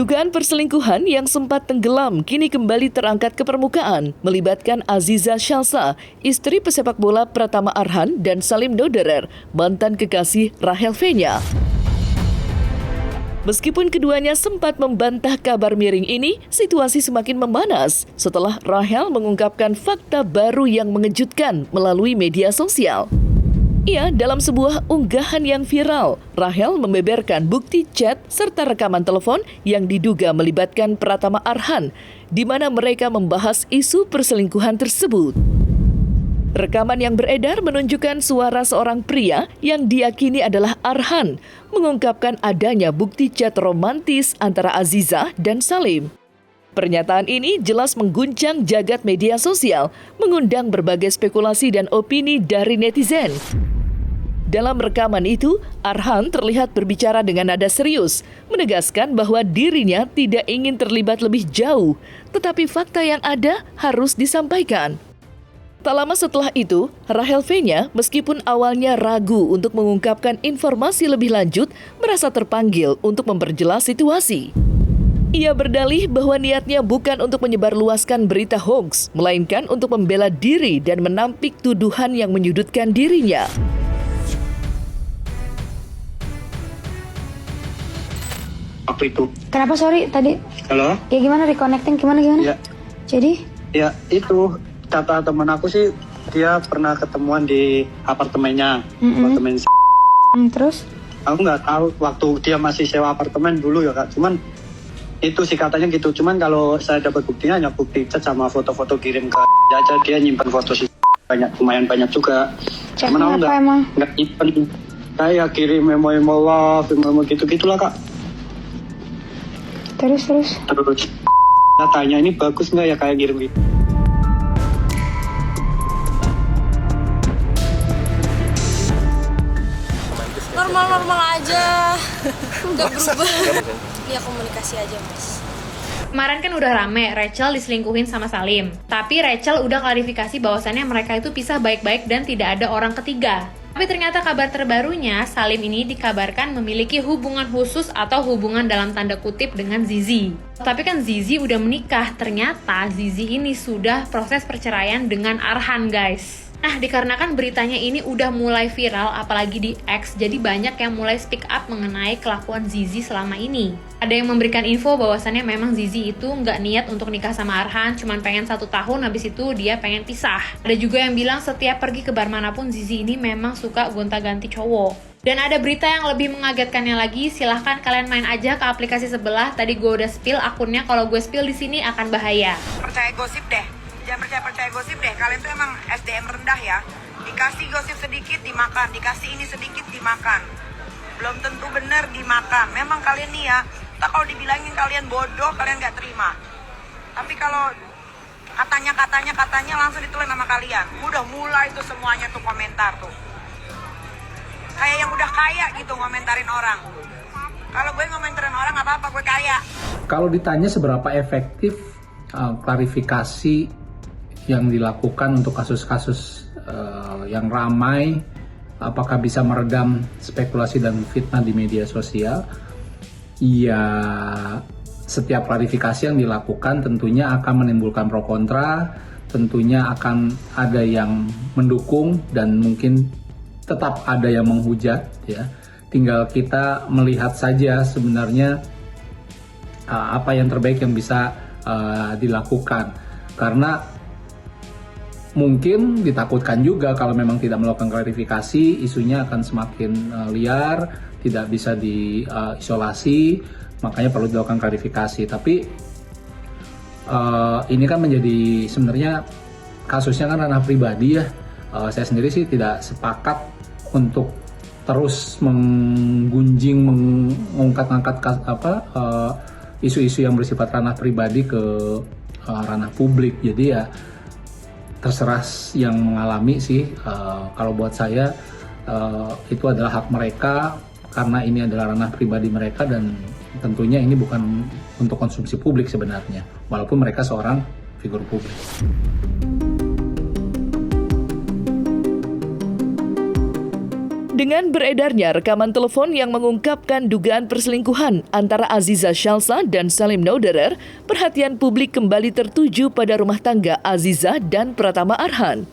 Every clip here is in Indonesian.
Dugaan perselingkuhan yang sempat tenggelam kini kembali terangkat ke permukaan, melibatkan Aziza Shalsa, istri pesepak bola Pratama Arhan dan Salim Noderer, mantan kekasih Rachel Fenya. Meskipun keduanya sempat membantah kabar miring ini, situasi semakin memanas setelah Rachel mengungkapkan fakta baru yang mengejutkan melalui media sosial. Dalam sebuah unggahan yang viral, Rachel membeberkan bukti chat serta rekaman telepon yang diduga melibatkan Pratama Arhan, di mana mereka membahas isu perselingkuhan tersebut. Rekaman yang beredar menunjukkan suara seorang pria yang diyakini adalah Arhan, mengungkapkan adanya bukti chat romantis antara Aziza dan Salim. Pernyataan ini jelas mengguncang jagat media sosial, mengundang berbagai spekulasi dan opini dari netizen. Dalam rekaman itu, Arhan terlihat berbicara dengan nada serius, menegaskan bahwa dirinya tidak ingin terlibat lebih jauh, tetapi fakta yang ada harus disampaikan. Tak lama setelah itu, Rachel Fenya meskipun awalnya ragu untuk mengungkapkan informasi lebih lanjut, merasa terpanggil untuk memperjelas situasi. Ia berdalih bahwa niatnya bukan untuk menyebarluaskan berita hoax, melainkan untuk membela diri dan menampik tuduhan yang menyudutkan dirinya. Apa itu? Kenapa sorry tadi? Halo? Ya gimana reconnecting gimana? Ya. Jadi? Ya itu kata teman aku sih dia pernah ketemuan di apartemennya, apartemen. Terus? Aku nggak tahu waktu dia masih sewa apartemen dulu ya kak. Cuman itu sih katanya gitu. Cuman kalau saya dapat buktinya hanya bukti chat sama foto-foto kirim ke aja, dia nyimpan foto sih lumayan banyak juga. Cuman aku nggak nyimpan. Kayak kirim memo love, memo gitu-gitulah kak. Terus? Tanya ini bagus nggak ya kayak kirim gitu. Normal aja, nggak berubah. Ya komunikasi aja mas. Kemarin kan udah rame, Rachel diselingkuhin sama Salim. Tapi Rachel udah klarifikasi bahwasannya mereka itu pisah baik-baik dan tidak ada orang ketiga. Tapi ternyata kabar terbarunya, Salim ini dikabarkan memiliki hubungan khusus atau hubungan dalam tanda kutip dengan Zizi. Tapi kan Zizi udah menikah, ternyata Zizi ini sudah proses perceraian dengan Arhan guys. Nah, dikarenakan beritanya ini udah mulai viral, apalagi di X, jadi banyak yang mulai speak up mengenai kelakuan Zizi selama ini. Ada yang memberikan info bahwasannya memang Zizi itu nggak niat untuk nikah sama Arhan, cuman pengen 1 tahun, habis itu dia pengen pisah. Ada juga yang bilang setiap pergi ke bar manapun Zizi ini memang suka gonta-ganti cowok. Dan ada berita yang lebih mengagetkannya lagi, silahkan kalian main aja ke aplikasi sebelah. Tadi gue udah spill akunnya, kalau gue spill di sini akan bahaya. Percaya gosip deh. Jangan percaya gosip deh, kalian tuh emang SDM rendah ya. Dikasih gosip sedikit dimakan, dikasih ini sedikit dimakan. Belum tentu bener dimakan. Memang kalian nih ya, tak kalau dibilangin kalian bodoh, kalian gak terima. Tapi kalau katanya langsung ditulis nama kalian. Udah mulai tuh semuanya tuh komentar tuh. Kayak yang udah kaya gitu ngomentarin orang. Kalau gue ngomentarin orang gak apa-apa, gue kaya. Kalau ditanya seberapa efektif klarifikasi yang dilakukan untuk kasus-kasus yang ramai, apakah bisa meredam spekulasi dan fitnah di media sosial? Ya, setiap klarifikasi yang dilakukan tentunya akan menimbulkan pro kontra, tentunya akan ada yang mendukung dan mungkin tetap ada yang menghujat ya. Tinggal kita melihat saja sebenarnya apa yang terbaik yang bisa dilakukan, karena mungkin ditakutkan juga kalau memang tidak melakukan klarifikasi, isunya akan semakin liar, tidak bisa diisolasi, makanya perlu dilakukan klarifikasi. Tapi ini kan menjadi sebenarnya kasusnya kan ranah pribadi ya. Saya sendiri sih tidak sepakat untuk terus menggunjing, mengangkat isu-isu yang bersifat ranah pribadi ke ranah publik. Jadi ya terserah yang mengalami sih. Kalau buat saya itu adalah hak mereka, karena ini adalah ranah pribadi mereka dan tentunya ini bukan untuk konsumsi publik sebenarnya, walaupun mereka seorang figur publik. Dengan beredarnya rekaman telepon yang mengungkapkan dugaan perselingkuhan antara Aziza Shalsa dan Salim Nauderer, perhatian publik kembali tertuju pada rumah tangga Aziza dan Pratama Arhan.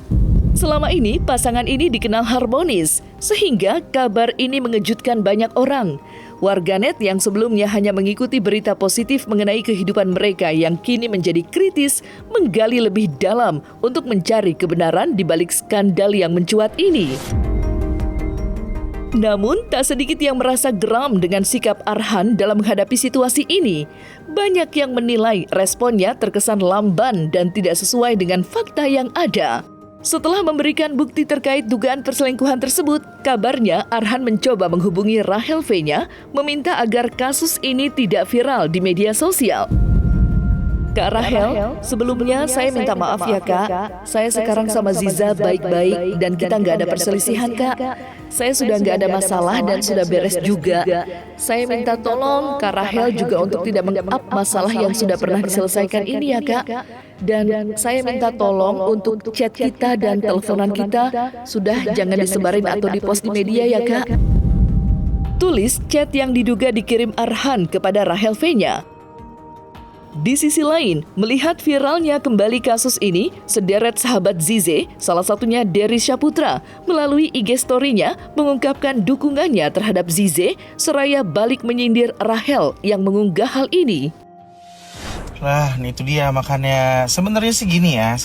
Selama ini, pasangan ini dikenal harmonis, sehingga kabar ini mengejutkan banyak orang. Warganet yang sebelumnya hanya mengikuti berita positif mengenai kehidupan mereka yang kini menjadi kritis, menggali lebih dalam untuk mencari kebenaran di balik skandal yang mencuat ini. Namun, tak sedikit yang merasa geram dengan sikap Arhan dalam menghadapi situasi ini. Banyak yang menilai responnya terkesan lamban dan tidak sesuai dengan fakta yang ada. Setelah memberikan bukti terkait dugaan perselingkuhan tersebut, kabarnya Arhan mencoba menghubungi Rachel V-nya, meminta agar kasus ini tidak viral di media sosial. Kak Rachel, sebelumnya saya minta maaf ya Kak, saya sekarang sama Ziza baik-baik dan kita nggak ada perselisihan Kak. Saya sudah nggak ada masalah dan sudah beres juga. Saya minta tolong Kak Rachel juga untuk tidak meng-up masalah yang sudah pernah diselesaikan ini ya Kak. Dan saya minta tolong untuk chat kita dan teleponan kita sudah jangan disebarin atau dipost di media ya Kak. Tulis chat yang diduga dikirim Arhan kepada Rachel V-nya. Di sisi lain, melihat viralnya kembali kasus ini, sederet sahabat Zize, salah satunya Dery Syaputra, melalui IG story-nya mengungkapkan dukungannya terhadap Zize, seraya balik menyindir Rachel yang mengunggah hal ini. Lah, itu dia makanya sebenarnya sih gini ya,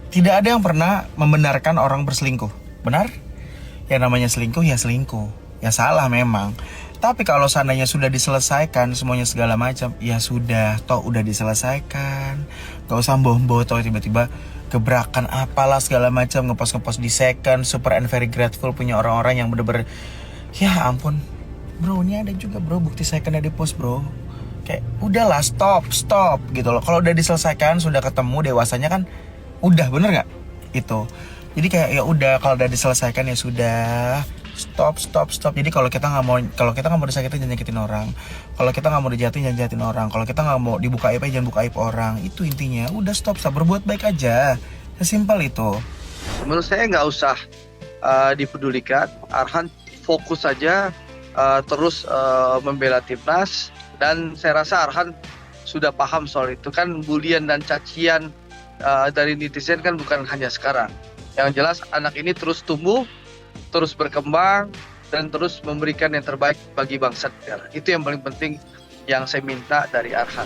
tidak ada yang pernah membenarkan orang berselingkuh, benar? Ya namanya selingkuh ya selingkuh, ya salah memang. Tapi kalau seandainya sudah diselesaikan semuanya segala macam, ya sudah, toh udah diselesaikan. Gak usah bohong-bohong toh tiba-tiba gebrakan apalah segala macam, ngepost di second, super and very grateful punya orang-orang yang bener-bener, ya ampun, bro ini ada juga bro bukti secondnya di post bro. Kayak udahlah stop gitu loh. Kalau udah diselesaikan, sudah ketemu dewasanya kan, udah bener nggak? Itu. Jadi kayak ya udah kalau udah diselesaikan ya sudah. Stop. Jadi kalau kita nggak mau disakitin jangan nyakitin orang. Kalau kita nggak mau dijatuhin jangan jahatin orang. Kalau kita nggak mau dibuka aib jangan buka aib orang. Itu intinya. Udah stop, berbuat baik aja. Sesimpel itu. Menurut saya nggak usah dipedulikan. Arhan fokus saja terus membela timnas. Dan saya rasa Arhan sudah paham soal itu. Kan bulian dan cacian dari netizen kan bukan hanya sekarang. Yang jelas anak ini terus tumbuh, terus berkembang, dan terus memberikan yang terbaik bagi bangsa negara. Itu yang paling penting yang saya minta dari Arhan.